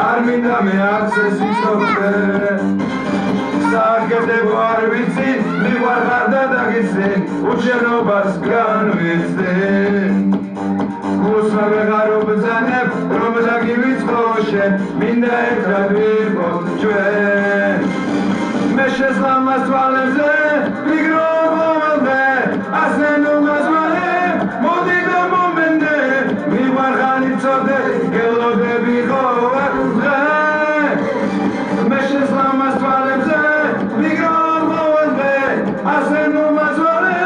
arminda me access isofte Sargedebo arvitsi mi guarda da gitse uchenovas granvitse Kusma vegaro bzaneb romzagi vitzoshe minda etrad virgot chve Meshes lamas valevze migrovolve asenu mazvale modida momende mi guargani tsode gelode bigova Meshes lamas valevze migrovolve asenu mazvale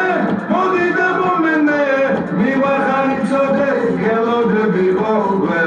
modida momende mi guargani tsode gelode bigova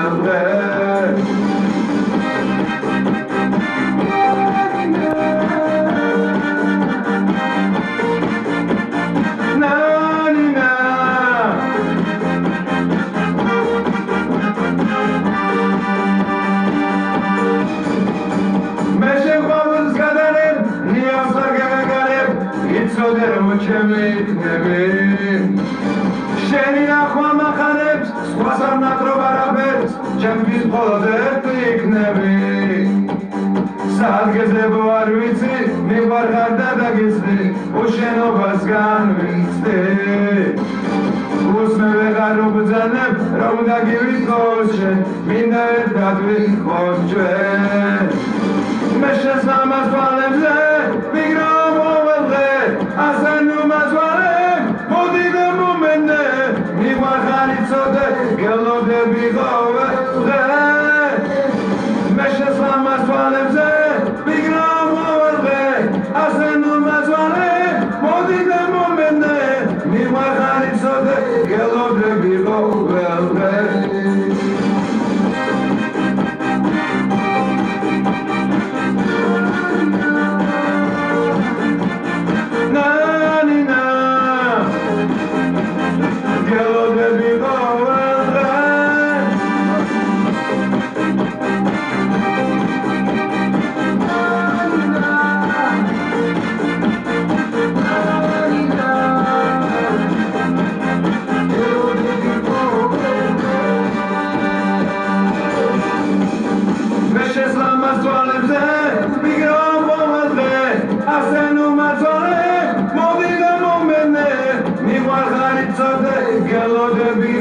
შენი ახვა მახარებს სხვას არ ნატრობ არაფერს ჩემთვის მხოლოდ ერთი იქნები სადგეზებო არ ვიცი მიყვარხარ და დაგიცდი უშენობას განვიცდი უსმე ვეღარ უბრძანებ რომ დაგივიწყოს შენ მინდა ერთად ვიყოს ჩვენ მე შესამას თვალებზე ვიგროვ მოველღე ასენუ მასვალე მოდიდე მომენე მიყვარხარი ცოდე გელოდები ღოვე მე შესამას თვალებზე ვიგროვ მოველღე ასენუ მასვალე მოდიდე მომენე მიყვარხარი ცოდე გელოდები ღოვე Gelode bi